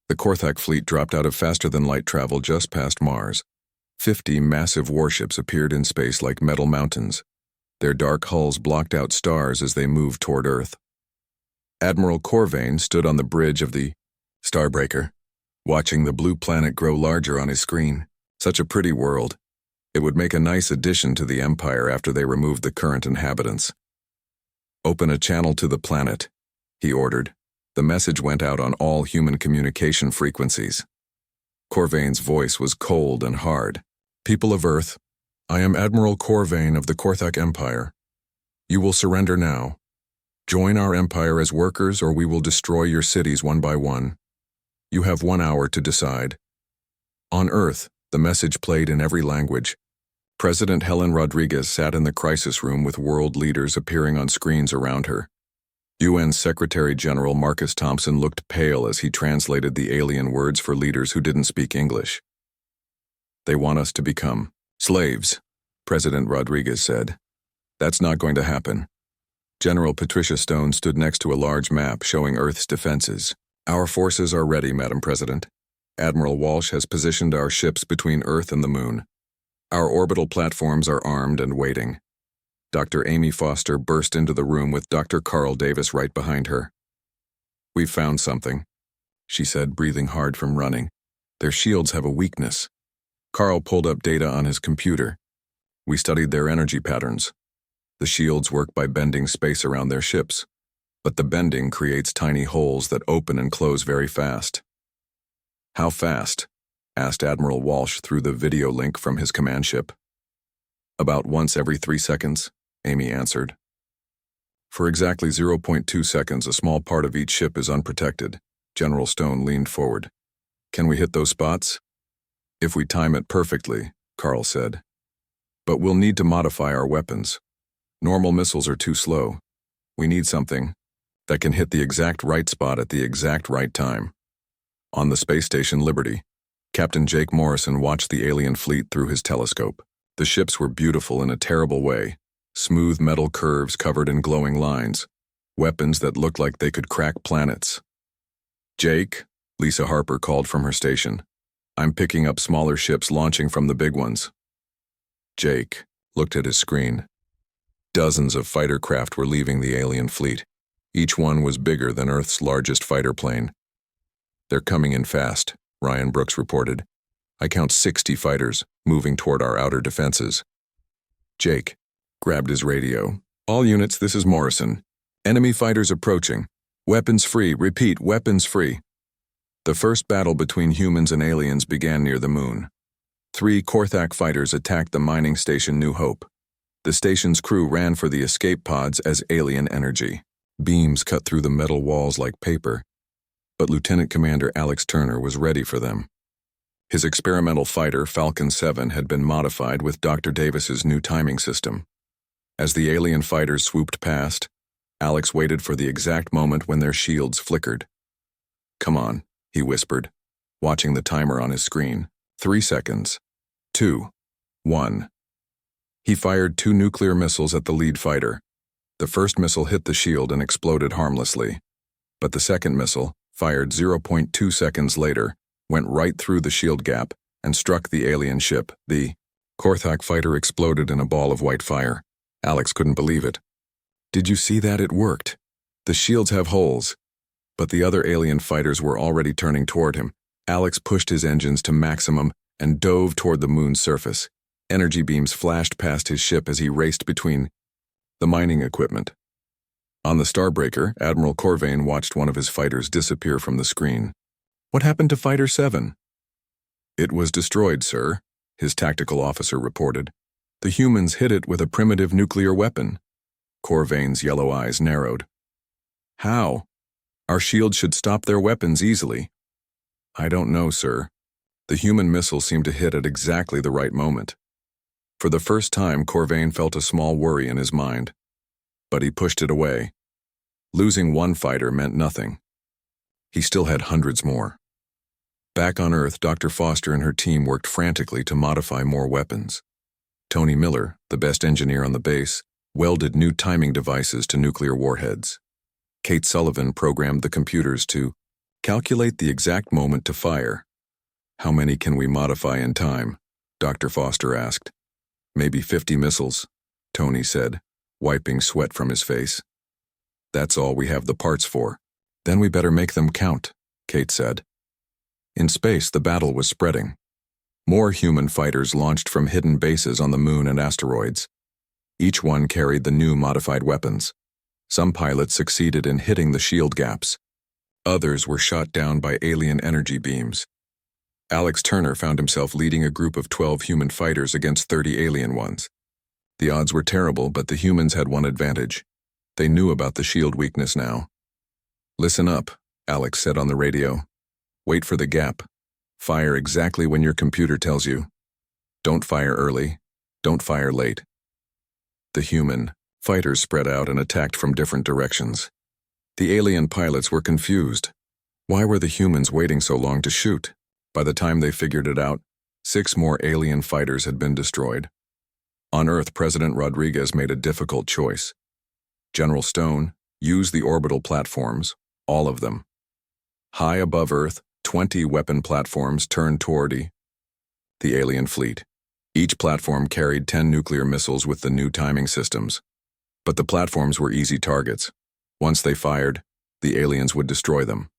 The Korthak fleet dropped out of faster-than-light travel just past Mars. 50 massive warships appeared in space like metal mountains. Their dark hulls blocked out stars as they moved toward Earth. Admiral Corvain stood on the bridge of the Starbreaker, watching the blue planet grow larger on his screen. Such a pretty world. It would make a nice addition to the Empire after they removed the current inhabitants. "Open a channel to the planet," he ordered. The message went out on all human communication frequencies. Corvain's voice was cold and hard. "People of Earth, I am Admiral Corvain of the Korthak Empire. You will surrender now. Join our empire as workers or we will destroy your cities one by one. You have 1 hour to decide." On Earth, the message played in every language. President Helen Rodriguez sat in the crisis room with world leaders appearing on screens around her. UN Secretary General Marcus Thompson looked pale as he translated the alien words for leaders who didn't speak English. "They want us to become slaves," President Rodriguez said. "That's not going to happen." General Patricia Stone stood next to a large map showing Earth's defenses. "Our forces are ready, Madam President. Admiral Walsh has positioned our ships between Earth and the Moon. Our orbital platforms are armed and waiting." Dr. Amy Foster burst into the room with Dr. Carl Davis right behind her. "We've found something," she said, breathing hard from running. "Their shields have a weakness." Carl pulled up data on his computer. "We studied their energy patterns. The shields work by bending space around their ships, but the bending creates tiny holes that open and close very fast." "How fast?" asked Admiral Walsh through the video link from his command ship. "About once every 3 seconds," Amy answered. "For exactly 0.2 seconds, a small part of each ship is unprotected." General Stone leaned forward. "Can we hit those spots?" "If we time it perfectly," Carl said. "But we'll need to modify our weapons. Normal missiles are too slow. We need something that can hit the exact right spot at the exact right time." On the space station Liberty, Captain Jake Morrison watched the alien fleet through his telescope. The ships were beautiful in a terrible way. Smooth metal curves covered in glowing lines. Weapons that looked like they could crack planets. "Jake," Lisa Harper called from her station. "I'm picking up smaller ships launching from the big ones." Jake looked at his screen. Dozens of fighter craft were leaving the alien fleet. Each one was bigger than Earth's largest fighter plane. "They're coming in fast," Ryan Brooks reported. "I count 60 fighters moving toward our outer defenses." Jake grabbed his radio. "All units, this is Morrison. Enemy fighters approaching. Weapons free, repeat, weapons free." The first battle between humans and aliens began near the moon. 3 Korthak fighters attacked the mining station New Hope. The station's crew ran for the escape pods as alien energy. Beams cut through the metal walls like paper, but Lieutenant Commander Alex Turner was ready for them. His experimental fighter, Falcon 7, had been modified with Dr. Davis's new timing system. As the alien fighters swooped past, Alex waited for the exact moment when their shields flickered. "Come on," he whispered, watching the timer on his screen. 3 seconds. 2. 1. He fired 2 nuclear missiles at the lead fighter. The first missile hit the shield and exploded harmlessly, but the second missile, fired 0.2 seconds later, went right through the shield gap and struck the alien ship. The Korthak fighter exploded in a ball of white fire. Alex couldn't believe it. "Did you see that? It worked. The shields have holes." But the other alien fighters were already turning toward him. Alex pushed his engines to maximum and dove toward the moon's surface. Energy beams flashed past his ship as he raced between the mining equipment. On the Starbreaker, Admiral Corvain watched one of his fighters disappear from the screen. "What happened to Fighter 7? "It was destroyed, sir," his tactical officer reported. "The humans hit it with a primitive nuclear weapon." Corvain's yellow eyes narrowed. "How? Our shields should stop their weapons easily." "I don't know, sir. The human missile seemed to hit at exactly the right moment." For the first time, Corvain felt a small worry in his mind, but he pushed it away. Losing one fighter meant nothing. He still had hundreds more. Back on Earth, Dr. Foster and her team worked frantically to modify more weapons. Tony Miller, the best engineer on the base, welded new timing devices to nuclear warheads. Kate Sullivan programmed the computers to Calculate the exact moment to fire. How many can we modify in time? Dr. Foster asked. Maybe 50 missiles, Tony said, wiping sweat from his face. That's all we have the parts for. Then we better make them count, Kate said. In space, the battle was spreading. More human fighters launched from hidden bases on the moon and asteroids. Each one carried the new modified weapons. Some pilots succeeded in hitting the shield gaps. Others were shot down by alien energy beams. Alex Turner found himself leading a group of 12 human fighters against 30 alien ones. The odds were terrible, but the humans had one advantage. They knew about the shield weakness now. Listen up, Alex said on the radio. Wait for the gap. Fire exactly when your computer tells you. Don't fire early. Don't fire late. The human fighters spread out and attacked from different directions. The alien pilots were confused. Why were the humans waiting so long to shoot? By the time they figured it out, 6 more alien fighters had been destroyed. On Earth, President Rodriguez made a difficult choice. General Stone used the orbital platforms, all of them. High above Earth, 20 weapon platforms turned toward the alien fleet. Each platform carried 10 nuclear missiles with the new timing systems. But the platforms were easy targets. Once they fired, the aliens would destroy them.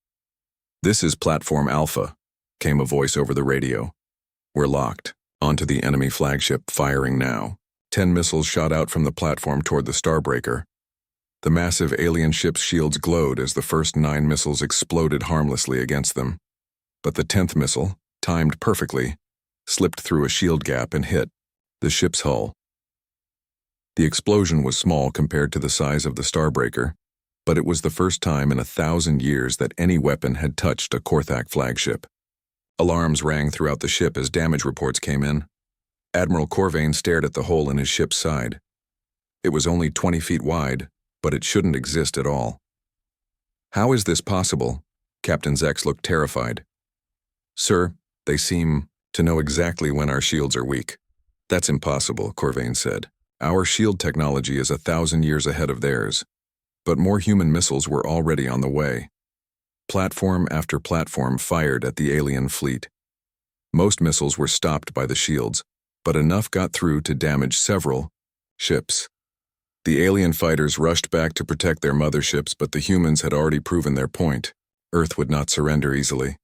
This is Platform Alpha, came a voice over the radio. We're locked. Onto the enemy flagship, firing now. 10 missiles shot out from the platform toward the Starbreaker. The massive alien ship's shields glowed as the first 9 missiles exploded harmlessly against them. But the 10th missile, timed perfectly, slipped through a shield gap and hit the ship's hull. The explosion was small compared to the size of the Starbreaker, but it was the first time in 1,000 years that any weapon had touched a Korthak flagship. Alarms rang throughout the ship as damage reports came in. Admiral Corvain stared at the hole in his ship's side. It was only 20 feet wide, but it shouldn't exist at all. How is this possible? Captain Zex looked terrified. Sir, they seem to know exactly when our shields are weak. That's impossible, Corvain said. Our shield technology is 1,000 years ahead of theirs. But more human missiles were already on the way. Platform after platform fired at the alien fleet. Most missiles were stopped by the shields, but enough got through to damage several ships. The alien fighters rushed back to protect their motherships, but the humans had already proven their point. Earth would not surrender easily.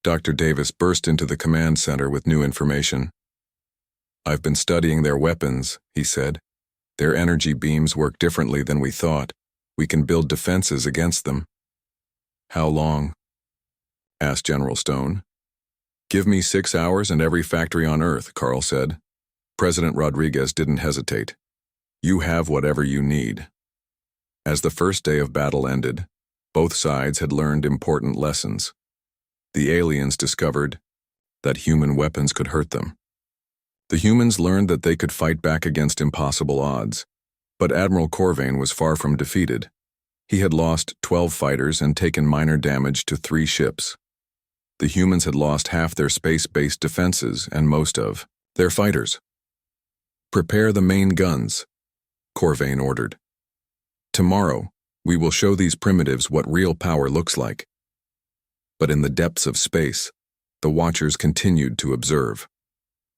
Dr. Davis burst into the command center with new information. I've been studying their weapons, he said. Their energy beams work differently than we thought. We can build defenses against them. How long? Asked General Stone. Give me 6 hours and every factory on Earth, Carl said. President Rodriguez didn't hesitate. You have whatever you need. As the first day of battle ended, both sides had learned important lessons. The aliens discovered that human weapons could hurt them. The humans learned that they could fight back against impossible odds, but Admiral Corvain was far from defeated. He had lost 12 fighters and taken minor damage to 3 ships. The humans had lost half their space-based defenses and most of their fighters. Prepare the main guns, Corvain ordered. Tomorrow, we will show these primitives what real power looks like. But in the depths of space, the Watchers continued to observe.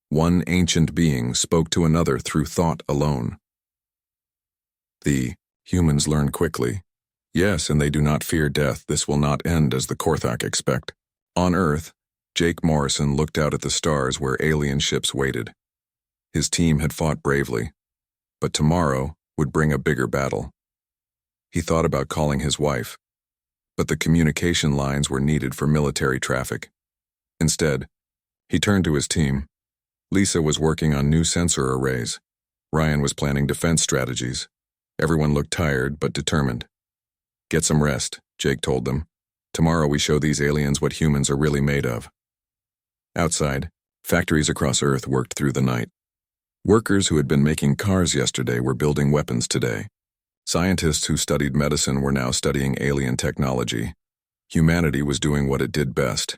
One ancient being spoke to another through thought alone. The humans learn quickly. Yes, and they do not fear death. This will not end as the Korthak expect. On Earth, Jake Morrison looked out at the stars where alien ships waited. His team had fought bravely, but tomorrow would bring a bigger battle. He thought about calling his wife, but the communication lines were needed for military traffic. Instead, he turned to his team. Lisa was working on new sensor arrays. Ryan was planning defense strategies. Everyone looked tired but determined. Get some rest, Jake told them. Tomorrow we show these aliens what humans are really made of. Outside, factories across Earth worked through the night. Workers who had been making cars yesterday were building weapons today. Scientists who studied medicine were now studying alien technology. Humanity was doing what it did best.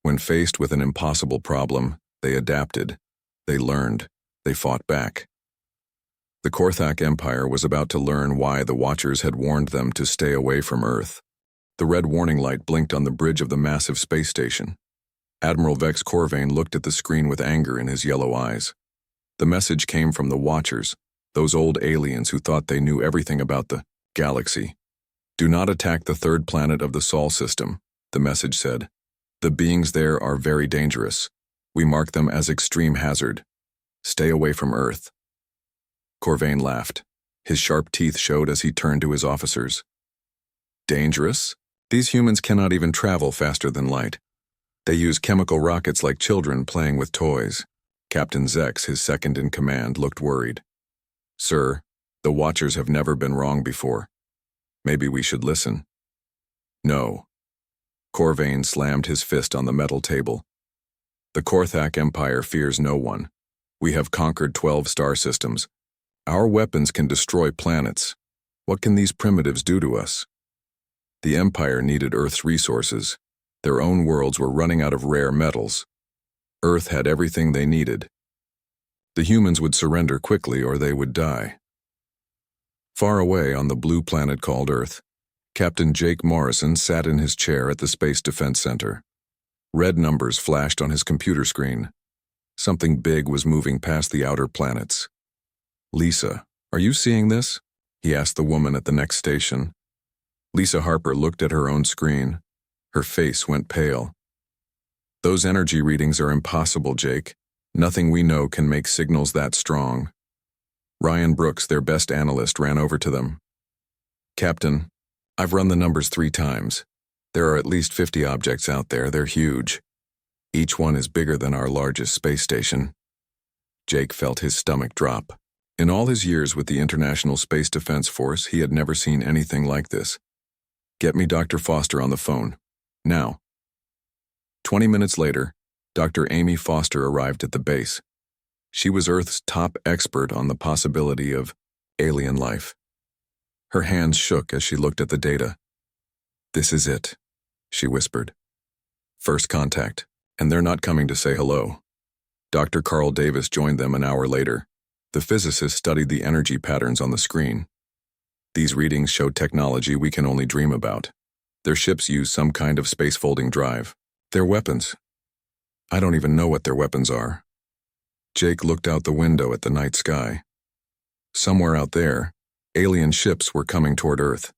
When faced with an impossible problem, they adapted. They learned. They fought back. The Korthak Empire was about to learn why the Watchers had warned them to stay away from Earth. The red warning light blinked on the bridge of the massive space station. Admiral Vex Corvain looked at the screen with anger in his yellow eyes. The message came from the Watchers, those old aliens who thought they knew everything about the galaxy. "Do not attack the third planet of the Sol system," the message said. "The beings there are very dangerous. We mark them as extreme hazard. Stay away from Earth." Corvain laughed. His sharp teeth showed as he turned to his officers. "Dangerous? These humans cannot even travel faster than light. They use chemical rockets like children playing with toys." Captain Zex, his second in command, looked worried. "Sir, the Watchers have never been wrong before. Maybe we should listen." "No." Corvain slammed his fist on the metal table. "The Korthak Empire fears no one. We have conquered 12 star systems. Our weapons can destroy planets. What can these primitives do to us?" The Empire needed Earth's resources. Their own worlds were running out of rare metals. Earth had everything they needed. The humans would surrender quickly or they would die. Far away on the blue planet called Earth, Captain Jake Morrison sat in his chair at the Space Defense Center. Red numbers flashed on his computer screen. Something big was moving past the outer planets. "Lisa, are you seeing this?" he asked the woman at the next station. Lisa Harper looked at her own screen. Her face went pale. "Those energy readings are impossible, Jake. Nothing we know can make signals that strong." Ryan Brooks, their best analyst, ran over to them. "Captain, I've run the numbers 3 times. There are at least 50 objects out there. They're huge. Each one is bigger than our largest space station." Jake felt his stomach drop. In all his years with the International Space Defense Force, he had never seen anything like this. "Get me Dr. Foster on the phone. Now." 20 minutes later, Dr. Amy Foster arrived at the base. She was Earth's top expert on the possibility of alien life. Her hands shook as she looked at the data. "This is it," she whispered. "First contact, and they're not coming to say hello." Dr. Carl Davis joined them an hour later. The physicist studied the energy patterns on the screen. "These readings show technology we can only dream about. Their ships use some kind of space-folding drive. Their weapons. I don't even know what their weapons are." Jake looked out the window at the night sky. Somewhere out there, alien ships were coming toward Earth.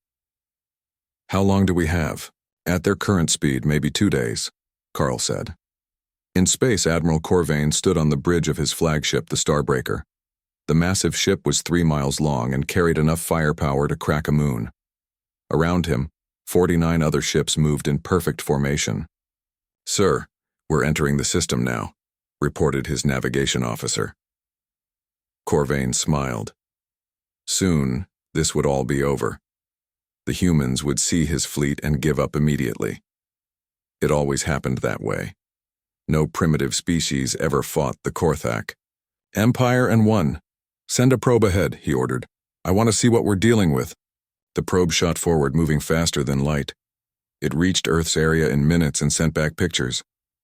"How long do we have?" "At their current speed, maybe 2 days," Carl said. In space, Admiral Corvain stood on the bridge of his flagship, the Starbreaker. The massive ship was 3 miles long and carried enough firepower to crack a moon. Around him, 49 other ships moved in perfect formation. "Sir, we're entering the system now," reported his navigation officer. Corvain smiled. Soon, this would all be over. The humans would see his fleet and give up immediately. It always happened that way. No primitive species ever fought the Korthak. "Empire and 1. Send a probe ahead," he ordered. "I want to see what we're dealing with." The probe shot forward, moving faster than light. It reached Earth's area in minutes and sent back pictures.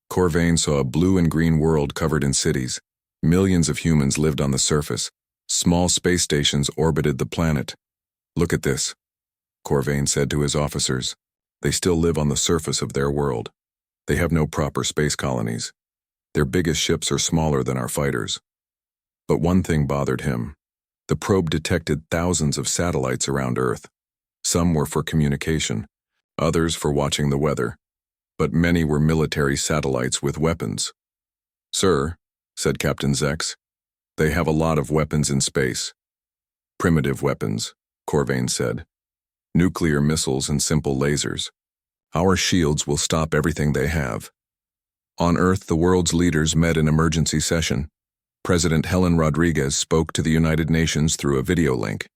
Corvain saw a blue and green world covered in cities. Millions of humans lived on the surface. Small space stations orbited the planet. "Look at this," Corvain said to his officers. "They still live on the surface of their world. They have no proper space colonies. Their biggest ships are smaller than our fighters." But one thing bothered him. The probe detected thousands of satellites around Earth. Some were for communication, others for watching the weather, but many were military satellites with weapons. "Sir," said Captain Zex, "they have a lot of weapons in space." "Primitive weapons," Corvain said. "Nuclear missiles and simple lasers. Our shields will stop everything they have." On Earth, the world's leaders met in emergency session. President Helen Rodriguez spoke to the United Nations through a video link.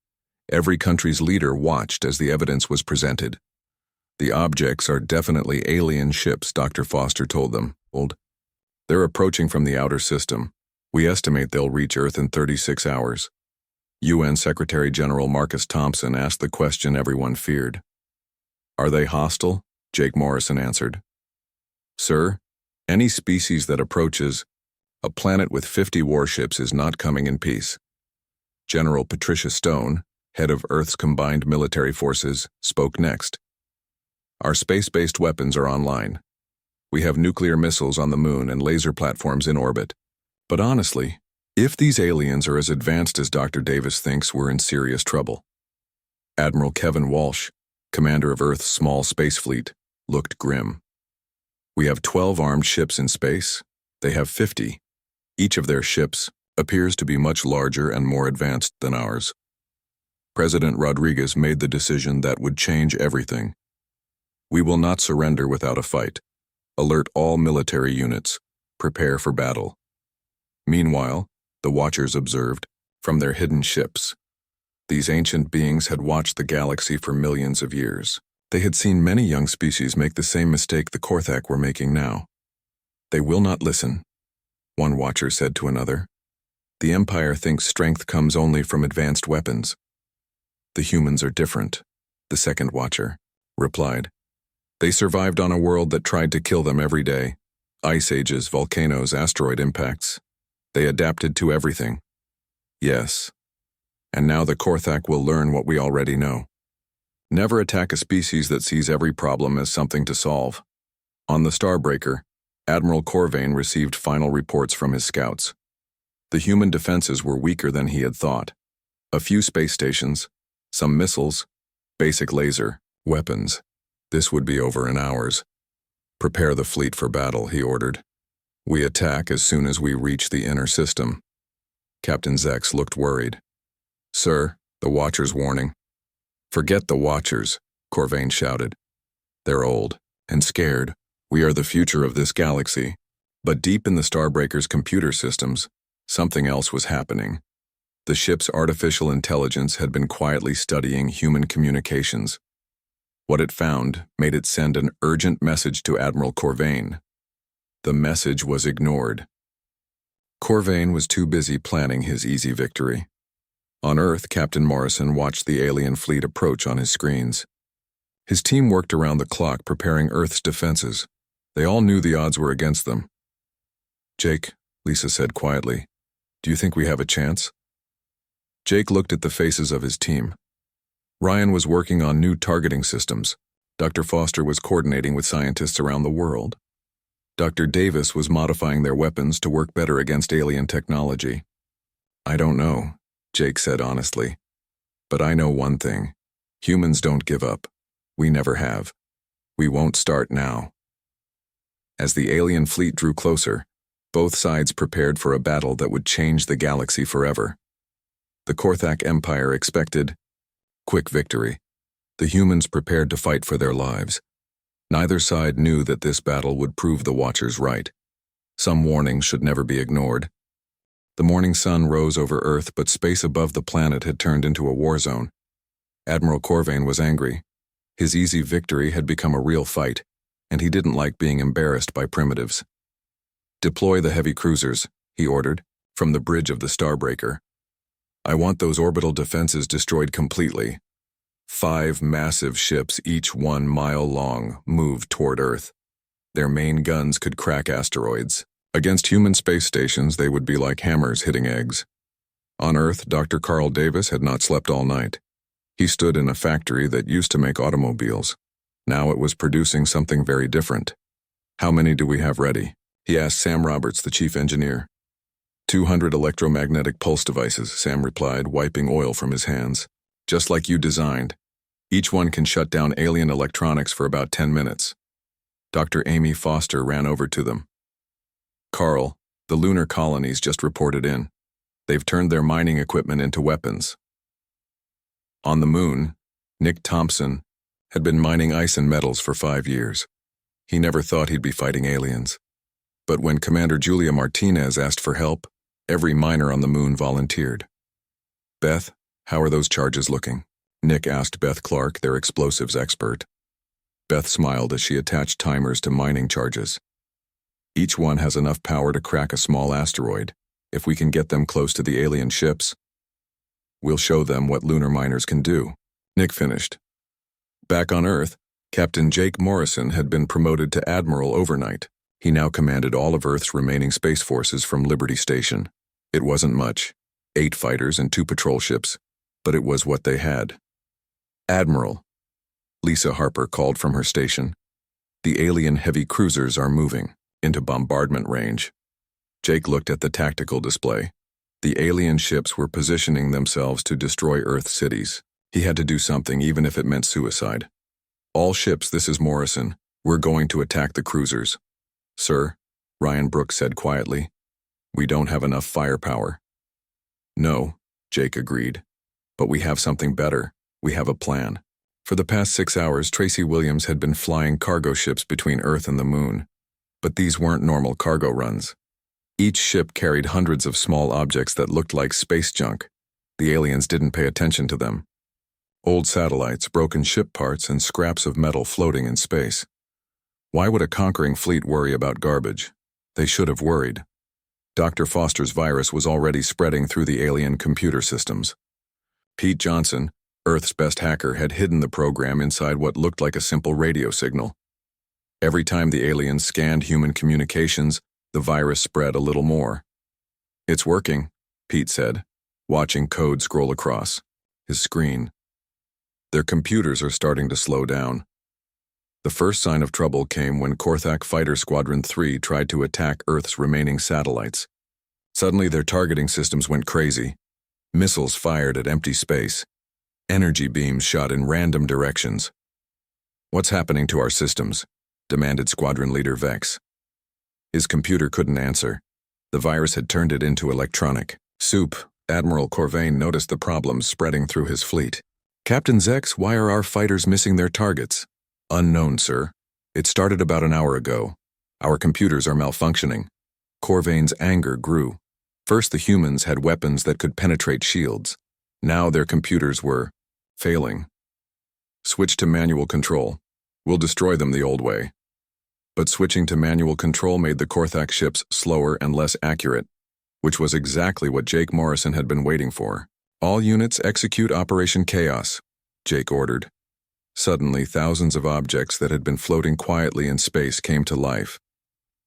Every country's leader watched as the evidence was presented. "The objects are definitely alien ships," Dr. Foster told them. "They're approaching from the outer system. We estimate they'll reach Earth in 36 hours. UN Secretary General Marcus Thompson asked the question everyone feared. "Are they hostile?" Jake Morrison answered. "Sir, any species that approaches a planet with 50 warships is not coming in peace." General Patricia Stone, head of Earth's combined military forces, spoke next. Our space-based weapons are online. We have nuclear missiles on the moon and laser platforms in orbit. But honestly, if these aliens are as advanced as Dr. Davis thinks, we're in serious trouble. Admiral Kevin Walsh, commander of Earth's small space fleet, looked grim. We have 12 armed ships in space. They have 50. Each of their ships appears to be much larger and more advanced than ours. President Rodriguez made the decision that would change everything. We will not surrender without a fight. Alert all military units. Prepare for battle. Meanwhile, the Watchers observed from their hidden ships. These ancient beings had watched the galaxy for millions of years. They had seen many young species make the same mistake the Korthak were making now. They will not listen, one Watcher said to another. The Empire thinks strength comes only from advanced weapons. The humans are different, the second Watcher replied. They survived on a world that tried to kill them every day. Ice ages, volcanoes, asteroid impacts. They adapted to everything. Yes. And now the Korthak will learn what we already know. Never attack a species that sees every problem as something to solve. On the Starbreaker, Admiral Corvain received final reports from his scouts. The human defenses were weaker than he had thought. A few space stations, some missiles, basic laser, weapons. This would be over in hours. Prepare the fleet for battle, he ordered. We attack as soon as we reach the inner system. Captain Zex looked worried. Sir, the Watcher's warning. Forget the Watchers, Corvain shouted. They're old and scared. We are the future of this galaxy. But deep in the Starbreaker's computer systems, something else was happening. The ship's artificial intelligence had been quietly studying human communications. What it found made it send an urgent message to Admiral Corvain. The message was ignored. Corvain was too busy planning his easy victory. On Earth, Captain Morrison watched the alien fleet approach on his screens. His team worked around the clock preparing Earth's defenses. They all knew the odds were against them. Jake, Lisa said quietly, do you think we have a chance? Jake looked at the faces of his team. Ryan was working on new targeting systems. Dr. Foster was coordinating with scientists around the world. Dr. Davis was modifying their weapons to work better against alien technology. I don't know, Jake said honestly. But I know one thing. Humans don't give up. We never have. We won't start now. As the alien fleet drew closer, both sides prepared for a battle that would change the galaxy forever. The Korthak Empire expected quick victory. The humans prepared to fight for their lives. Neither side knew that this battle would prove the Watchers right. Some warnings should never be ignored. The morning sun rose over Earth, but space above the planet had turned into a war zone. Admiral Corvain was angry. His easy victory had become a real fight, and he didn't like being embarrassed by primitives. Deploy the heavy cruisers, he ordered, from the bridge of the Starbreaker. I want those orbital defenses destroyed completely. 5 massive ships, each 1 mile long, moved toward Earth. Their main guns could crack asteroids. Against human space stations, they would be like hammers hitting eggs. On Earth, Dr. Carl Davis had not slept all night. He stood in a factory that used to make automobiles. Now it was producing something very different. How many do we have ready? He asked Sam Roberts, the chief engineer. 200 electromagnetic pulse devices, Sam replied, wiping oil from his hands. Just like you designed. Each one can shut down alien electronics for about 10 minutes. Dr. Amy Foster ran over to them. Carl, the lunar colonies just reported in. They've turned their mining equipment into weapons. On the moon, Nick Thompson had been mining ice and metals for 5 years. He never thought he'd be fighting aliens. But when Commander Julia Martinez asked for help, every miner on the moon volunteered. Beth, how are those charges looking? Nick asked Beth Clark, their explosives expert. Beth smiled as she attached timers to mining charges. Each one has enough power to crack a small asteroid. If we can get them close to the alien ships, we'll show them what lunar miners can do. Nick finished. Back on Earth, Captain Jake Morrison had been promoted to Admiral overnight. He now commanded all of Earth's remaining space forces from Liberty Station. It wasn't much, 8 fighters and 2 patrol ships, but it was what they had. Admiral, Lisa Harper called from her station. The alien heavy cruisers are moving into bombardment range. Jake looked at the tactical display. The alien ships were positioning themselves to destroy Earth cities. He had to do something, even if it meant suicide. All ships, this is Morrison. We're going to attack the cruisers. Sir, Ryan Brooks said quietly. We don't have enough firepower. No, Jake agreed. But we have something better. We have a plan. For the past 6 hours, Tracy Williams had been flying cargo ships between Earth and the Moon. But these weren't normal cargo runs. Each ship carried hundreds of small objects that looked like space junk. The aliens didn't pay attention to them. Old satellites, broken ship parts, and scraps of metal floating in space. Why would a conquering fleet worry about garbage? They should have worried. Dr. Foster's virus was already spreading through the alien computer systems. Pete Johnson, Earth's best hacker, had hidden the program inside what looked like a simple radio signal. Every time the aliens scanned human communications, the virus spread a little more. It's working, Pete said, watching code scroll across his screen. Their computers are starting to slow down. The first sign of trouble came when Korthak Fighter Squadron 3 tried to attack Earth's remaining satellites. Suddenly their targeting systems went crazy. Missiles fired at empty space. Energy beams shot in random directions. What's happening to our systems? Demanded Squadron Leader Vex. His computer couldn't answer. The virus had turned it into electronic soup. Admiral Corvain noticed the problems spreading through his fleet. Captain Zex, why are our fighters missing their targets? Unknown, sir. It started about an hour ago. Our computers are malfunctioning. Corvain's anger grew. First, the humans had weapons that could penetrate shields. Now their computers were failing. Switch to manual control. We'll destroy them the old way. But switching to manual control made the Korthak ships slower and less accurate, which was exactly what Jake Morrison had been waiting for. All units execute Operation Chaos, Jake ordered. Suddenly, thousands of objects that had been floating quietly in space came to life.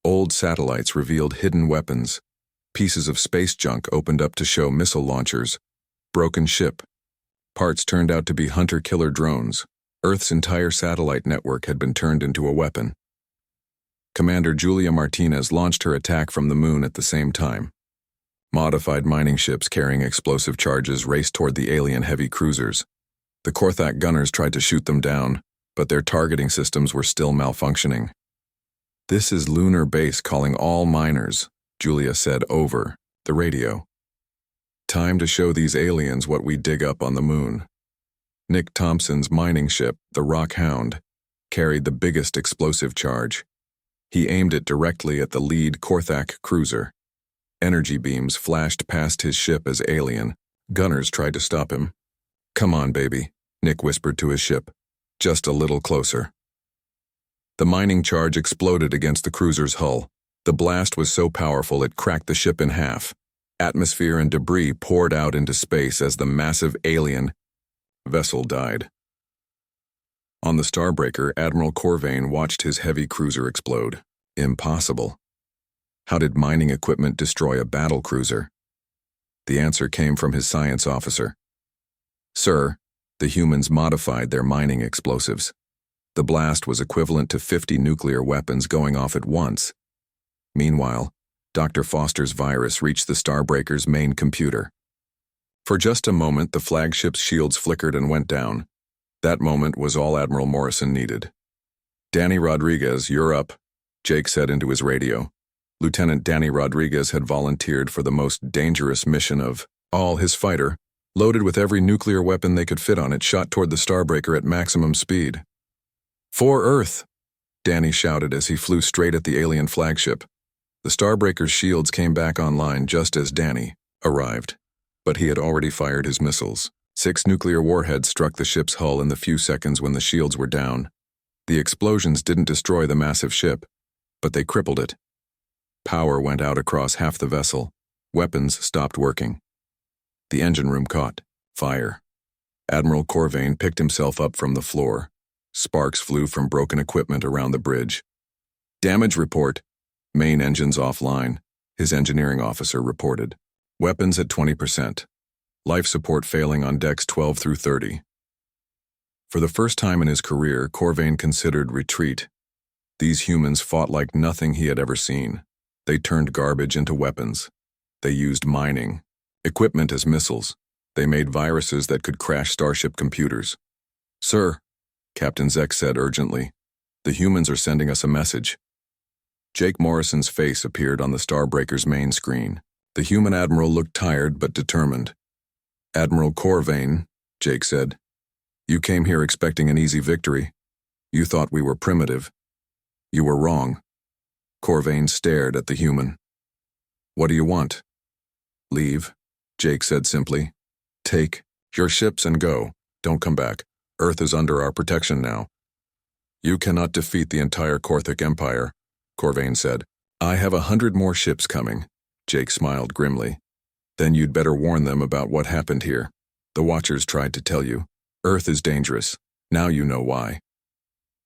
Old satellites revealed hidden weapons. Pieces of space junk opened up to show missile launchers. Broken ship. Parts turned out to be hunter-killer drones. Earth's entire satellite network had been turned into a weapon. Commander Julia Martinez launched her attack from the Moon at the same time. Modified mining ships carrying explosive charges raced toward the alien heavy cruisers. The Korthak gunners tried to shoot them down, but their targeting systems were still malfunctioning. This is Lunar Base calling all miners, Julia said over the radio. Time to show these aliens what we dig up on the Moon. Nick Thompson's mining ship, the Rock Hound, carried the biggest explosive charge. He aimed it directly at the lead Korthak cruiser. Energy beams flashed past his ship as alien. Gunners tried to stop him. Come on, baby, Nick whispered to his ship. Just a little closer. The mining charge exploded against the cruiser's hull. The blast was so powerful it cracked the ship in half. Atmosphere and debris poured out into space as the massive alien vessel died. On the Starbreaker, Admiral Corvain watched his heavy cruiser explode. Impossible. How did mining equipment destroy a battle cruiser? The answer came from his science officer. Sir, the humans modified their mining explosives. The blast was equivalent to 50 nuclear weapons going off at once. Meanwhile, Dr. Foster's virus reached the Starbreaker's main computer. For just a moment, the flagship's shields flickered and went down. That moment was all Admiral Morrison needed. Danny Rodriguez, you're up, Jake said into his radio. Lieutenant Danny Rodriguez had volunteered for the most dangerous mission of all. His fighter, loaded with every nuclear weapon they could fit on it, shot toward the Starbreaker at maximum speed. For Earth, Danny shouted as he flew straight at the alien flagship. The Starbreaker's shields came back online just as Danny arrived. But he had already fired his missiles. 6 nuclear warheads struck the ship's hull in the few seconds when the shields were down. The explosions didn't destroy the massive ship, but they crippled it. Power went out across half the vessel. Weapons stopped working. The engine room caught fire. Admiral Corvain picked himself up from the floor. Sparks flew from broken equipment around the bridge. Damage report. Main engines offline, his engineering officer reported. Weapons at 20%. Life support failing on decks 12 through 30. For the first time in his career, Corvain considered retreat. These humans fought like nothing he had ever seen. They turned garbage into weapons. They used mining, equipment as missiles. They made viruses that could crash starship computers. "Sir," Captain Zek said urgently, "the humans are sending us a message." Jake Morrison's face appeared on the Starbreaker's main screen. The human admiral looked tired but determined. "Admiral Corvain," Jake said, "you came here expecting an easy victory. You thought we were primitive. You were wrong." Corvain stared at the human. "What do you want?" "Leave," Jake said simply. "Take your ships and go. Don't come back. Earth is under our protection now." "You cannot defeat the entire Korthic Empire," Corvain said. "I have 100 more ships coming," Jake smiled grimly. "Then you'd better warn them about what happened here. The Watchers tried to tell you. Earth is dangerous. Now you know why."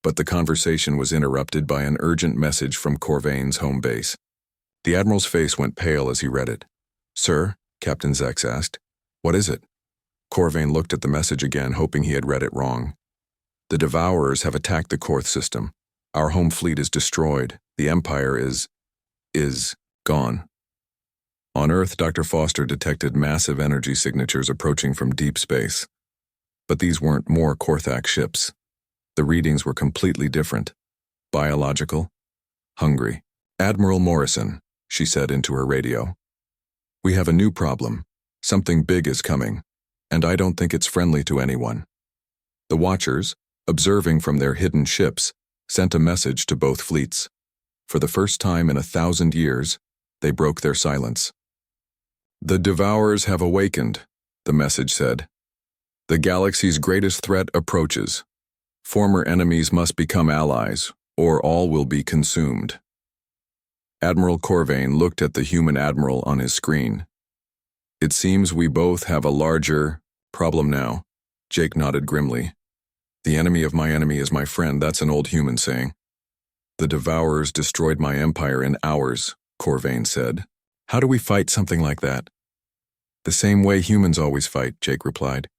But the conversation was interrupted by an urgent message from Corvain's home base. The Admiral's face went pale as he read it. "Sir?" Captain Zex asked. "What is it?" Corvain looked at the message again, hoping he had read it wrong. "The Devourers have attacked the Korth system. Our home fleet is destroyed. The Empire is gone." On Earth, Dr. Foster detected massive energy signatures approaching from deep space. But these weren't more Korthak ships. The readings were completely different. Biological, hungry. "Admiral Morrison," she said into her radio. "We have a new problem. Something big is coming, and I don't think it's friendly to anyone." The Watchers, observing from their hidden ships, sent a message to both fleets. For the first time in 1,000 years, they broke their silence. "The Devourers have awakened," the message said. "The galaxy's greatest threat approaches. Former enemies must become allies, or all will be consumed." Admiral Corvain looked at the human admiral on his screen. "It seems we both have a larger problem now," Jake nodded grimly. "The enemy of my enemy is my friend, that's an old human saying." "The Devourers destroyed my empire in hours," Corvain said. "How do we fight something like that?" "The same way humans always fight," Jake replied.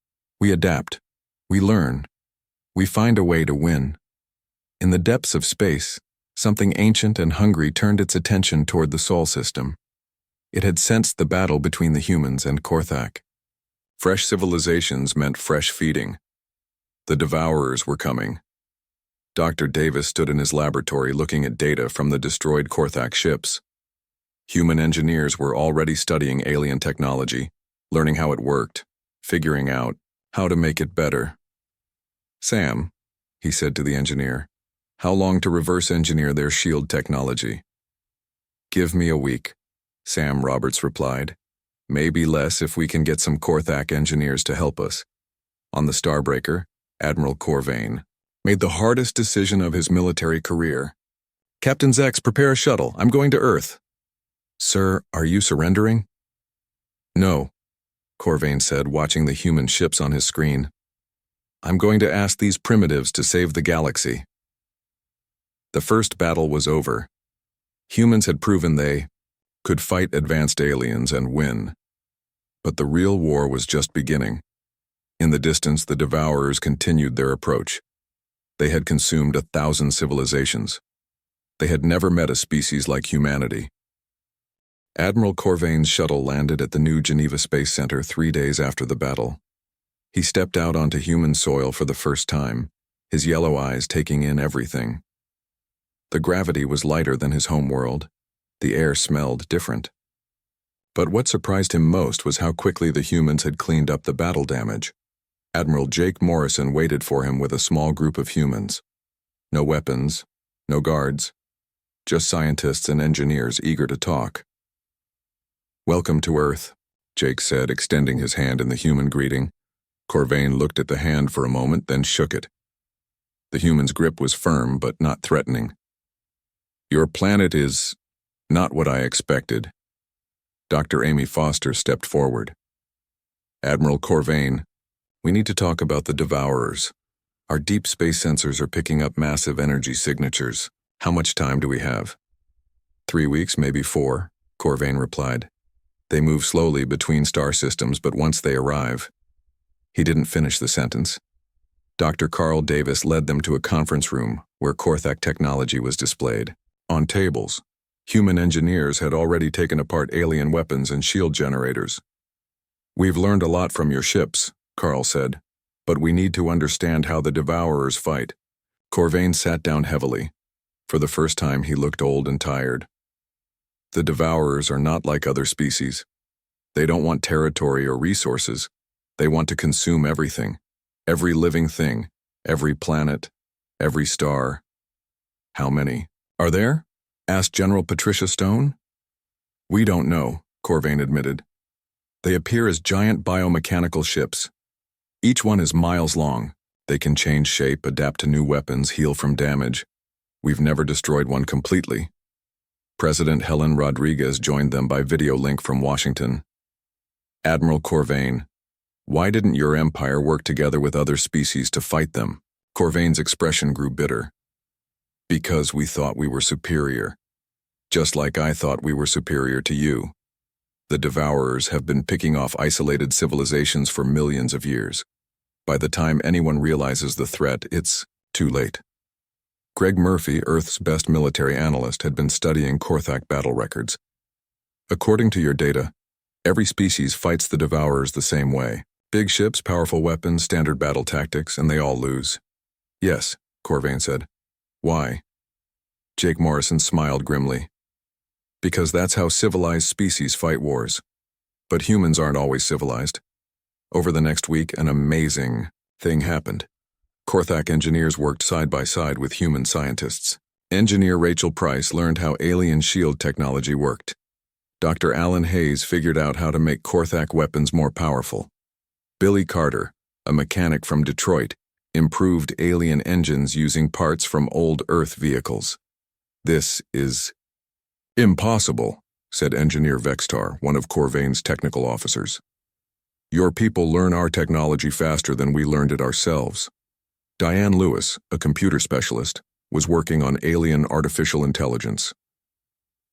"We adapt. We learn. We find a way to win." In the depths of space, something ancient and hungry turned its attention toward the Sol system. It had sensed the battle between the humans and Korthak. Fresh civilizations meant fresh feeding. The Devourers were coming. Dr. Davis stood in his laboratory looking at data from the destroyed Korthak ships. Human engineers were already studying alien technology, learning how it worked, figuring out how to make it better. "Sam," he said to the engineer, "how long to reverse engineer their shield technology?" "Give me a week," Sam Roberts replied. "Maybe less if we can get some Korthak engineers to help us." On the Starbreaker, Admiral Corvain made the hardest decision of his military career. "Captain Zex, prepare a shuttle. I'm going to Earth." "Sir, are you surrendering?" "No," Corvain said, watching the human ships on his screen. "I'm going to ask these primitives to save the galaxy." The first battle was over. Humans had proven they could fight advanced aliens and win. But the real war was just beginning. In the distance, the Devourers continued their approach. They had consumed 1,000 civilizations. They had never met a species like humanity. Admiral Corvain's shuttle landed at the new Geneva Space Center 3 days after the battle. He stepped out onto human soil for the first time, his yellow eyes taking in everything. The gravity was lighter than his home world. The air smelled different. But what surprised him most was how quickly the humans had cleaned up the battle damage. Admiral Jake Morrison waited for him with a small group of humans. No weapons, no guards, just scientists and engineers eager to talk. "Welcome to Earth," Jake said, extending his hand in the human greeting. Corvain looked at the hand for a moment, then shook it. The human's grip was firm but not threatening. "Your planet is not what I expected." Dr. Amy Foster stepped forward. "Admiral Corvain, we need to talk about the Devourers. Our deep space sensors are picking up massive energy signatures. How much time do we have?" 3 weeks, maybe 4, Corvain replied. "They move slowly between star systems, but once they arrive..." He didn't finish the sentence. Dr. Carl Davis led them to a conference room where Korthak technology was displayed. On tables, human engineers had already taken apart alien weapons and shield generators. "We've learned a lot from your ships," Carl said, "but we need to understand how the Devourers fight." Corvain sat down heavily. For the first time, he looked old and tired. The Devourers are not like other species. They don't want territory or resources. They want to consume everything. Every living thing. Every planet. Every star. "How many are there?" asked General Patricia Stone. "We don't know," Corvain admitted. "They appear as giant biomechanical ships. Each one is miles long. They can change shape, adapt to new weapons, heal from damage. We've never destroyed one completely." President Helen Rodriguez joined them by video link from Washington. "Admiral Corvain, why didn't your empire work together with other species to fight them?" Corvain's expression grew bitter. "Because we thought we were superior. Just like I thought we were superior to you. The Devourers have been picking off isolated civilizations for millions of years. By the time anyone realizes the threat, it's too late." Greg Murphy, Earth's best military analyst, had been studying Korthak battle records. "According to your data, every species fights the Devourers the same way. Big ships, powerful weapons, standard battle tactics, and they all lose." "Yes," Corvain said. "Why?" Jake Morrison smiled grimly. "Because that's how civilized species fight wars. But humans aren't always civilized." Over the next week, an amazing thing happened. Korthak engineers worked side by side with human scientists. Engineer Rachel Price learned how alien shield technology worked. Dr. Alan Hayes figured out how to make Korthak weapons more powerful. Billy Carter, a mechanic from Detroit, improved alien engines using parts from old Earth vehicles. "This is impossible," said Engineer Vextar, one of Corvain's technical officers. "Your people learn our technology faster than we learned it ourselves." Diane Lewis, a computer specialist, was working on alien artificial intelligence.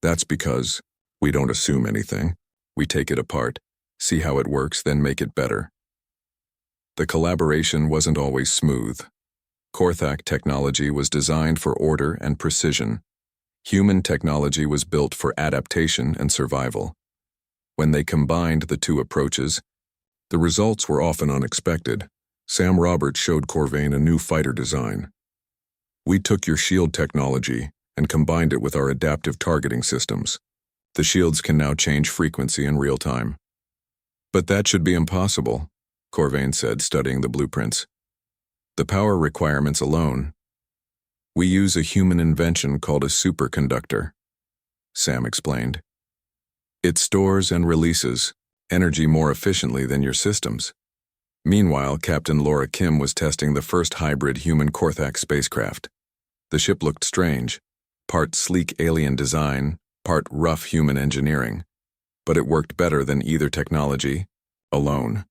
"That's because we don't assume anything. We take it apart, see how it works, then make it better." The collaboration wasn't always smooth. Korthak technology was designed for order and precision. Human technology was built for adaptation and survival. When they combined the two approaches, the results were often unexpected. Sam Roberts showed Corvain a new fighter design. "We took your shield technology and combined it with our adaptive targeting systems. The shields can now change frequency in real time." "But that should be impossible," Corvain said, studying the blueprints. "The power requirements alone." "We use a human invention called a superconductor," Sam explained. "It stores and releases energy more efficiently than your systems." Meanwhile, Captain Laura Kim was testing the first hybrid human Korthak spacecraft. The ship looked strange, part sleek alien design, part rough human engineering. But it worked better than either technology alone.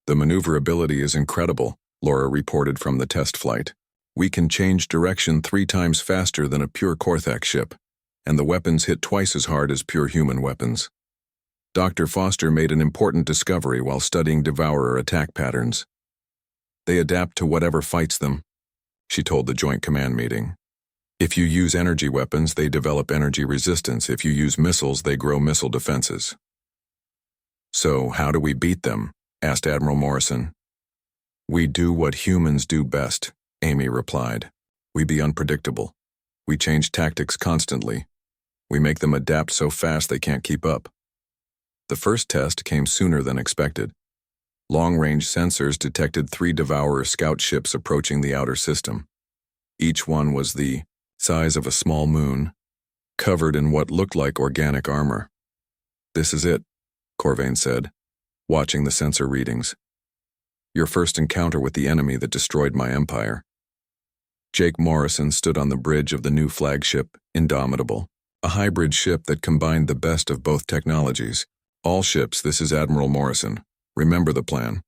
"The maneuverability is incredible," Laura reported from the test flight. "We can change direction 3 times faster than a pure Korthak ship, and the weapons hit twice as hard as pure human weapons." Dr. Foster made an important discovery while studying Devourer attack patterns. "They adapt to whatever fights them," she told the Joint Command meeting. "If you use energy weapons, they develop energy resistance. If you use missiles, they grow missile defenses." "So how do we beat them?" asked Admiral Morrison. "We do what humans do best," Amy replied. "We be unpredictable. We change tactics constantly. We make them adapt so fast they can't keep up." The first test came sooner than expected. Long-range sensors detected 3 Devourer scout ships approaching the outer system. Each one was the size of a small moon, covered in what looked like organic armor. "This is it," Corvain said, watching the sensor readings. "Your first encounter with the enemy that destroyed my empire." Jake Morrison stood on the bridge of the new flagship, Indomitable, a hybrid ship that combined the best of both technologies. "All ships, this is Admiral Morrison. Remember the plan.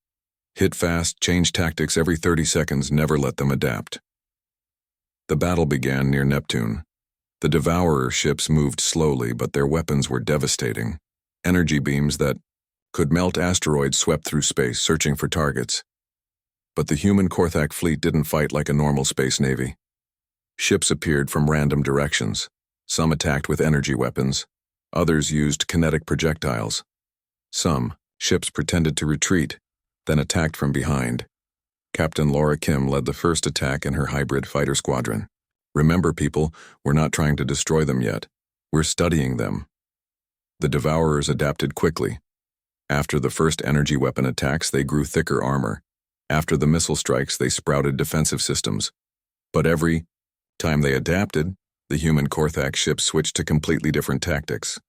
Hit fast, change tactics every 30 seconds, never let them adapt." The battle began near Neptune. The Devourer ships moved slowly, but their weapons were devastating. Energy beams that could melt asteroids swept through space, searching for targets. But the human Korthak fleet didn't fight like a normal space navy. Ships appeared from random directions. Some attacked with energy weapons. Others used kinetic projectiles. Some ships pretended to retreat, then attacked from behind. Captain Laura Kim led the first attack in her hybrid fighter squadron. Remember, people, we're not trying to destroy them yet. We're studying them. The Devourers adapted quickly. After the first energy weapon attacks, they grew thicker armor. After the missile strikes, they sprouted defensive systems. But every time they adapted, the human Korthak ships switched to completely different tactics.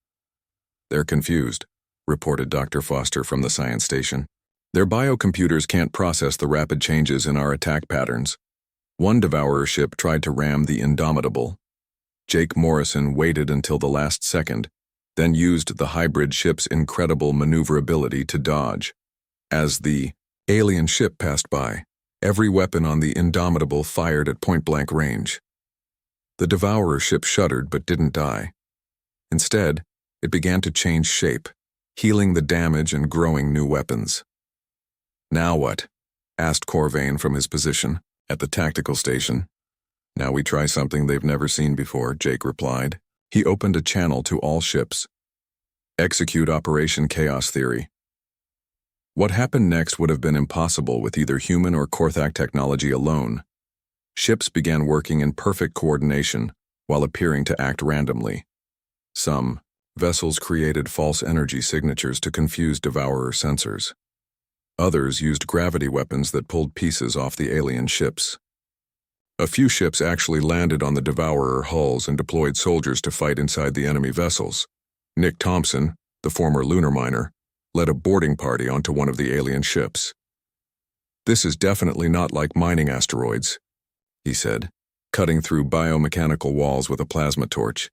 They're confused, reported Dr. Foster from the science station. Their biocomputers can't process the rapid changes in our attack patterns. One Devourer ship tried to ram the Indomitable. Jake Morrison waited until the last second, then used the hybrid ship's incredible maneuverability to dodge. As the alien ship passed by, every weapon on the Indomitable fired at point-blank range. The Devourer ship shuddered but didn't die. Instead, it began to change shape, healing the damage and growing new weapons. "Now what?" asked Corvain from his position at the tactical station. "Now we try something they've never seen before," Jake replied. He opened a channel to all ships. "Execute Operation Chaos Theory." What happened next would have been impossible with either human or Korthak technology alone. Ships began working in perfect coordination while appearing to act randomly. Some vessels created false energy signatures to confuse Devourer sensors. Others used gravity weapons that pulled pieces off the alien ships. A few ships actually landed on the Devourer hulls and deployed soldiers to fight inside the enemy vessels. Nick Thompson, the former lunar miner, led a boarding party onto one of the alien ships. "This is definitely not like mining asteroids," he said, cutting through biomechanical walls with a plasma torch.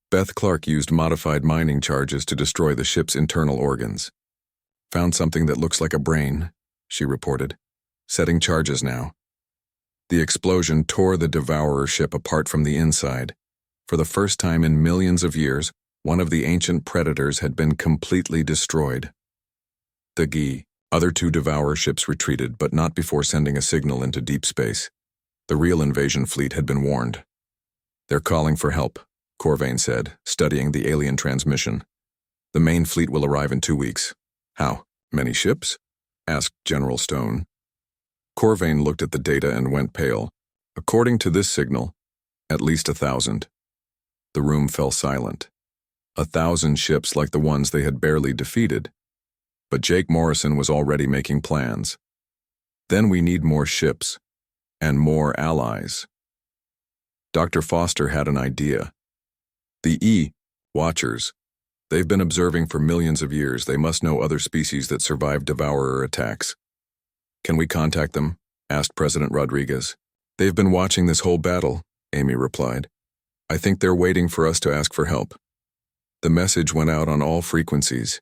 Beth Clark used modified mining charges to destroy the ship's internal organs. "Found something that looks like a brain," she reported. "Setting charges now." The explosion tore the Devourer ship apart from the inside. For the first time in millions of years, one of the ancient predators had been completely destroyed. The other two Devourer ships retreated, but not before sending a signal into deep space. The real invasion fleet had been warned. "They're calling for help," Corvain said, studying the alien transmission. "The main fleet will arrive in 2 weeks." "How many ships?" asked General Stone. Corvain looked at the data and went pale. "According to this signal, at least 1,000. The room fell silent. 1,000 ships like the ones they had barely defeated. But Jake Morrison was already making plans. "Then we need more ships. And more allies." Dr. Foster had an idea. "The Watchers. They've been observing for millions of years. They must know other species that survived Devourer attacks." "Can we contact them?" asked President Rodriguez. "They've been watching this whole battle," Amy replied. "I think they're waiting for us to ask for help." The message went out on all frequencies.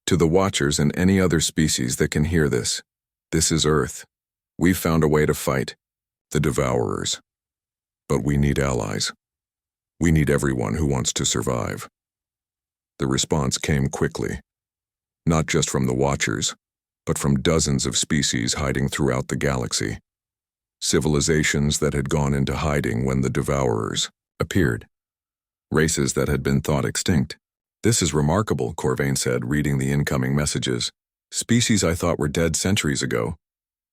"To the Watchers and any other species that can hear this. This is Earth. We've found a way to fight the Devourers. But we need allies. We need everyone who wants to survive." The response came quickly. Not just from the Watchers, but from dozens of species hiding throughout the galaxy. Civilizations that had gone into hiding when the Devourers appeared. Races that had been thought extinct. "This is remarkable," Corvain said, reading the incoming messages. "Species I thought were dead centuries ago.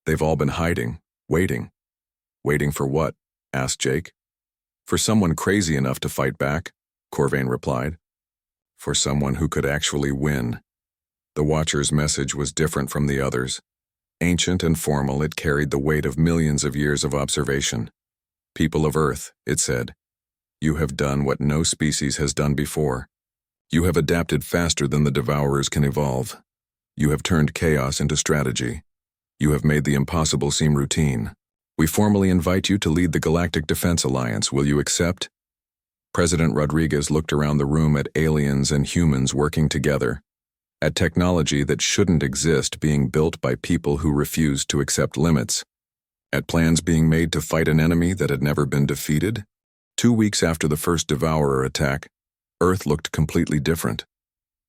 They've all been hiding, waiting." "Waiting for what?" asked Jake. "For someone crazy enough to fight back," Corvain replied. "For someone who could actually win." The Watcher's message was different from the others. Ancient and formal, it carried the weight of millions of years of observation. "People of Earth," it said, "you have done what no species has done before. You have adapted faster than the Devourers can evolve. You have turned chaos into strategy. You have made the impossible seem routine. We formally invite you to lead the Galactic Defense Alliance. Will you accept?" President Rodriguez looked around the room at aliens and humans working together, at technology that shouldn't exist being built by people who refused to accept limits, at plans being made to fight an enemy that had never been defeated. 2 weeks after the first Devourer attack, Earth looked completely different.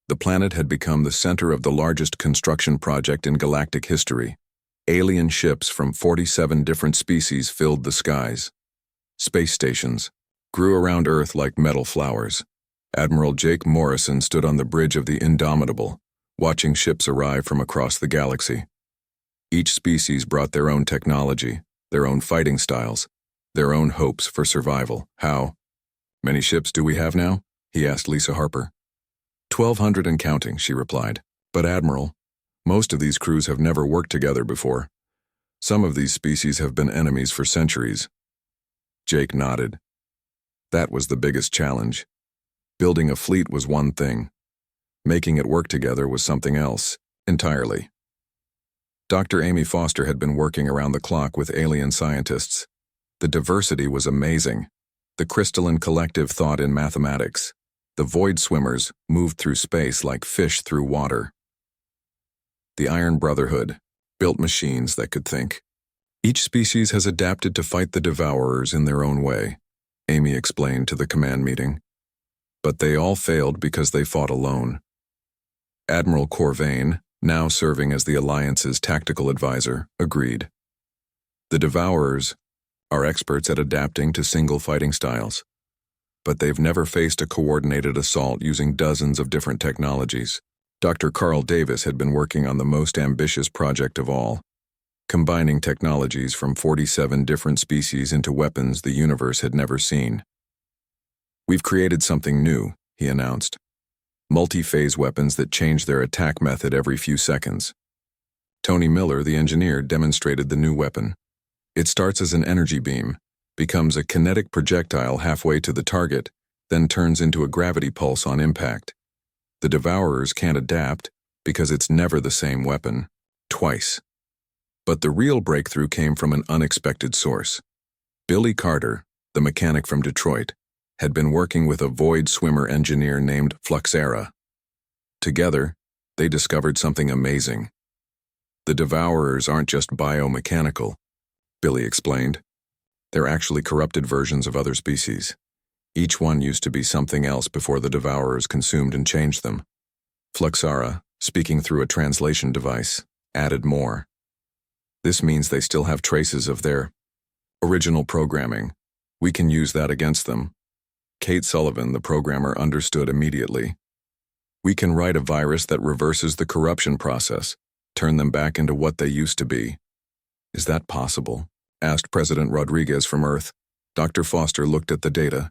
The planet had become the center of the largest construction project in galactic history. Alien ships from 47 different species filled the skies. Space stations grew around Earth like metal flowers. Admiral Jake Morrison stood on the bridge of the Indomitable, watching ships arrive from across the galaxy. Each species brought their own technology, their own fighting styles, their own hopes for survival. How many ships do we have now? He asked Lisa Harper. 1,200 and counting, she replied. But Admiral, most of these crews have never worked together before. Some of these species have been enemies for centuries. Jake nodded. That was the biggest challenge. Building a fleet was one thing. Making it work together was something else, entirely. Dr. Amy Foster had been working around the clock with alien scientists. The diversity was amazing. The crystalline collective thought in mathematics. The void swimmers moved through space like fish through water. The Iron Brotherhood built machines that could think. Each species has adapted to fight the Devourers in their own way, Amy explained to the command meeting. But they all failed because they fought alone. Admiral Corvain, now serving as the Alliance's tactical advisor, agreed. The Devourers are experts at adapting to single fighting styles, but they've never faced a coordinated assault using dozens of different technologies. Dr. Carl Davis had been working on the most ambitious project of all, combining technologies from 47 different species into weapons the universe had never seen. We've created something new, he announced. Multi-phase weapons that change their attack method every few seconds. Tony Miller, the engineer, demonstrated the new weapon. It starts as an energy beam, becomes a kinetic projectile halfway to the target, then turns into a gravity pulse on impact. The Devourers can't adapt because it's never the same weapon, twice. But the real breakthrough came from an unexpected source. Billy Carter, the mechanic from Detroit, had been working with a void swimmer engineer named Fluxera. Together, they discovered something amazing. The Devourers aren't just biomechanical, Billy explained. They're actually corrupted versions of other species. Each one used to be something else before the Devourers consumed and changed them. Fluxera, speaking through a translation device, added more. This means they still have traces of their original programming. We can use that against them. Kate Sullivan, the programmer, understood immediately. We can write a virus that reverses the corruption process, turn them back into what they used to be. Is that possible? Asked President Rodriguez from Earth. Dr. Foster looked at the data.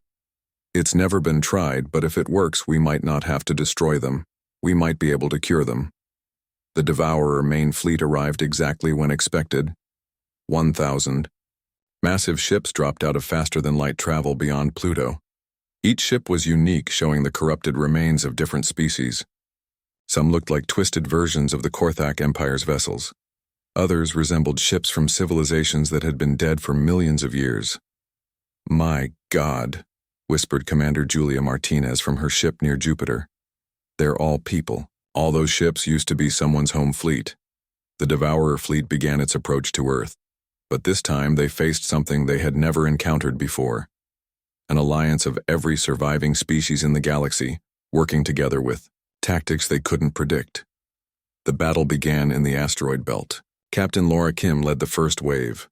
It's never been tried, but if it works, we might not have to destroy them. We might be able to cure them. The Devourer main fleet arrived exactly when expected. 1,000. Massive ships dropped out of faster-than-light travel beyond Pluto. Each ship was unique, showing the corrupted remains of different species. Some looked like twisted versions of the Korthak Empire's vessels. Others resembled ships from civilizations that had been dead for millions of years. My God, whispered Commander Julia Martinez from her ship near Jupiter. They're all people. All those ships used to be someone's home fleet. The Devourer fleet began its approach to Earth, but this time they faced something they had never encountered before. An alliance of every surviving species in the galaxy, working together with tactics they couldn't predict. The battle began in the asteroid belt. Captain Laura Kim led the first wave,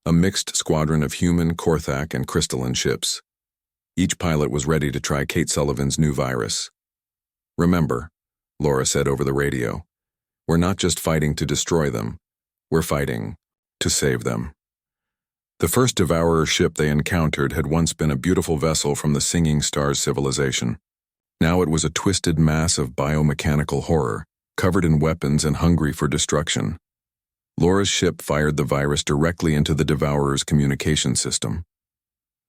a mixed squadron of human, Korthak, and crystalline ships. Each pilot was ready to try Kate Sullivan's new virus. Remember, Laura said over the radio, we're not just fighting to destroy them, we're fighting to save them. The first Devourer ship they encountered had once been a beautiful vessel from the Singing Stars civilization. Now it was a twisted mass of biomechanical horror, covered in weapons and hungry for destruction. Laura's ship fired the virus directly into the Devourer's communication system.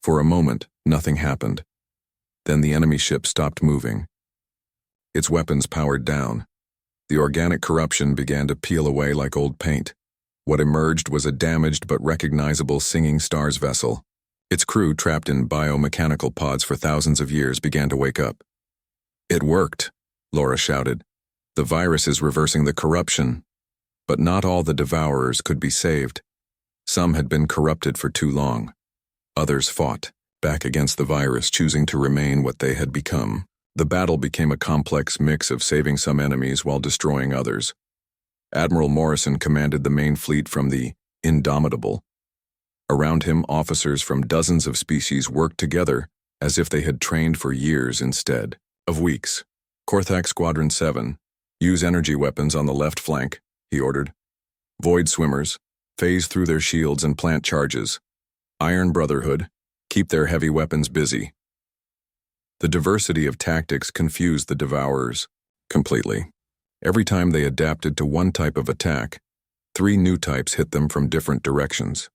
For a moment, nothing happened. Then the enemy ship stopped moving. Its weapons powered down. The organic corruption began to peel away like old paint. What emerged was a damaged but recognizable Singing Stars vessel. Its crew, trapped in biomechanical pods for thousands of years, began to wake up. It worked, Laura shouted. The virus is reversing the corruption. But not all the Devourers could be saved. Some had been corrupted for too long. Others fought, back against the virus, choosing to remain what they had become. The battle became a complex mix of saving some enemies while destroying others. Admiral Morrison commanded the main fleet from the Indomitable. Around him, officers from dozens of species worked together as if they had trained for years instead of weeks. Korthak Squadron 7, use energy weapons on the left flank, he ordered. Void swimmers, phase through their shields and plant charges. Iron Brotherhood, keep their heavy weapons busy. The diversity of tactics confused the Devourers completely. Every time they adapted to one type of attack, 3 new types hit them from different directions.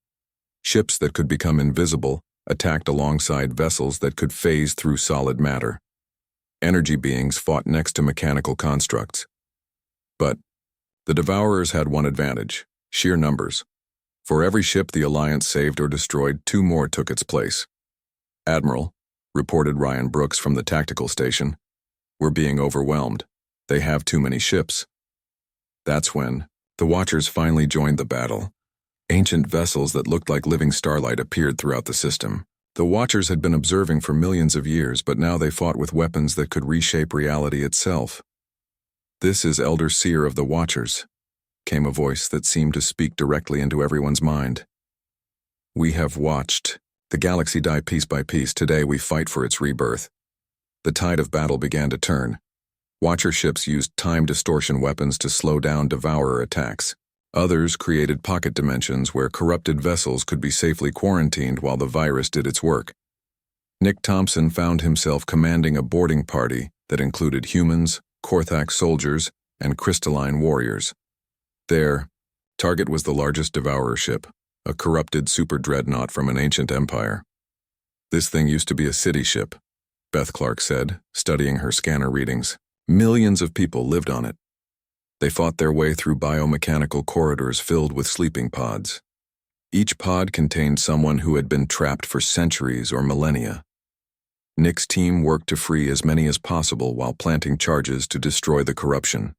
Ships that could become invisible attacked alongside vessels that could phase through solid matter. Energy beings fought next to mechanical constructs. But the Devourers had one advantage: sheer numbers. For every ship the Alliance saved or destroyed, 2 more took its place. "Admiral," reported Ryan Brooks from the tactical station, "we're being overwhelmed. They have too many ships." That's when the Watchers finally joined the battle. Ancient vessels that looked like living starlight appeared throughout the system. The Watchers had been observing for millions of years, but now they fought with weapons that could reshape reality itself. "This is Elder Seer of the Watchers," came a voice that seemed to speak directly into everyone's mind. "We have watched the galaxy die piece by piece. Today we fight for its rebirth." The tide of battle began to turn. Watcher ships used time distortion weapons to slow down Devourer attacks. Others created pocket dimensions where corrupted vessels could be safely quarantined while the virus did its work. Nick Thompson found himself commanding a boarding party that included humans, Korthak soldiers, and crystalline warriors. Their target was the largest Devourer ship, a corrupted super dreadnought from an ancient empire. "This thing used to be a city ship," Beth Clark said, studying her scanner readings. "Millions of people lived on it. They fought their way through biomechanical corridors filled with sleeping pods. Each pod contained someone who had been trapped for centuries or millennia. Nick's team worked to free as many as possible while planting charges to destroy the corruption.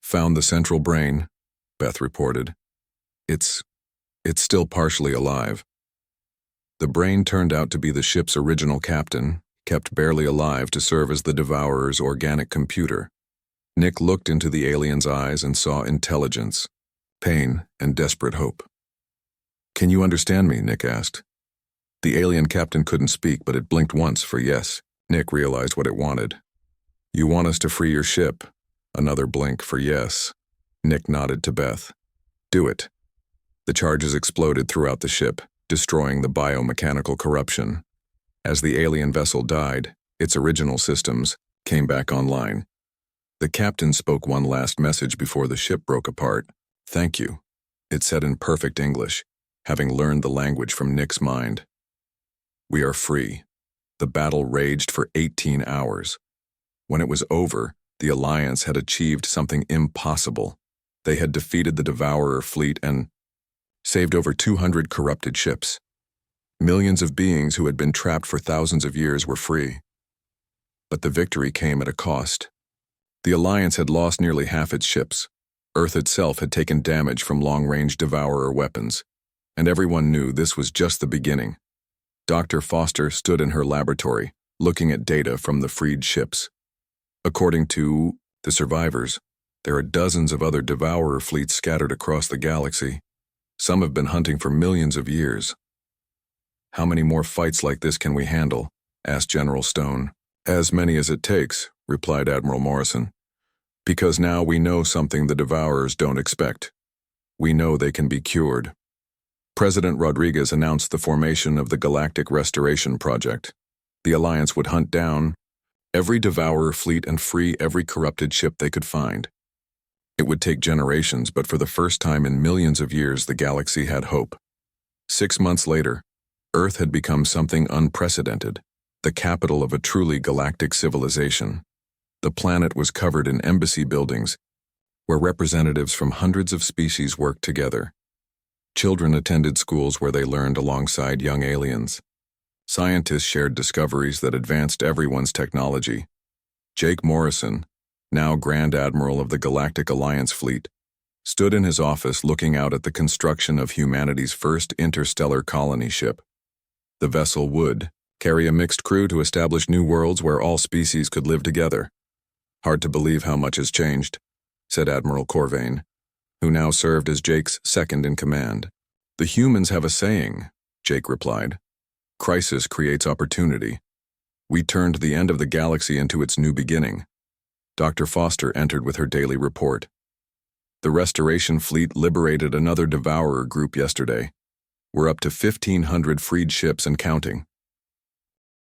"Found the central brain," Beth reported. It's still partially alive." The brain turned out to be the ship's original captain, kept barely alive to serve as the Devourer's organic computer. Nick looked into the alien's eyes and saw intelligence, pain, and desperate hope. "Can you understand me?" Nick asked. The alien captain couldn't speak, but it blinked once for yes. Nick realized what it wanted. "You want us to free your ship?" Another blink for yes. Nick nodded to Beth. "Do it." The charges exploded throughout the ship, destroying the biomechanical corruption. As the alien vessel died, its original systems came back online. The captain spoke one last message before the ship broke apart. "Thank you," it said in perfect English, having learned the language from Nick's mind. "We are free." The battle raged for 18 hours. When it was over, the Alliance had achieved something impossible. They had defeated the Devourer fleet and saved over 200 corrupted ships. Millions of beings who had been trapped for thousands of years were free. But the victory came at a cost. The Alliance had lost nearly half its ships. Earth itself had taken damage from long-range Devourer weapons, and everyone knew this was just the beginning. Dr. Foster stood in her laboratory, looking at data from the freed ships. According to the survivors, there are dozens of other Devourer fleets scattered across the galaxy. Some have been hunting for millions of years. "How many more fights like this can we handle?" asked General Stone. "As many as it takes," replied Admiral Morrison. "Because now we know something the Devourers don't expect. We know they can be cured." President Rodriguez announced the formation of the Galactic Restoration Project. The Alliance would hunt down every Devourer fleet and free every corrupted ship they could find. It would take generations, but for the first time in millions of years, the galaxy had hope. 6 months later, Earth had become something unprecedented, the capital of a truly galactic civilization. The planet was covered in embassy buildings, where representatives from hundreds of species worked together. Children attended schools where they learned alongside young aliens. Scientists shared discoveries that advanced everyone's technology. Jake Morrison, now Grand Admiral of the Galactic Alliance Fleet, stood in his office looking out at the construction of humanity's first interstellar colony ship. The vessel would carry a mixed crew to establish new worlds where all species could live together. "Hard to believe how much has changed," said Admiral Corvain, who now served as Jake's second in command. "The humans have a saying," Jake replied. "Crisis creates opportunity. We turned the end of the galaxy into its new beginning." Dr. Foster entered with her daily report. "The Restoration Fleet liberated another Devourer group yesterday. We're up to 1,500 freed ships and counting.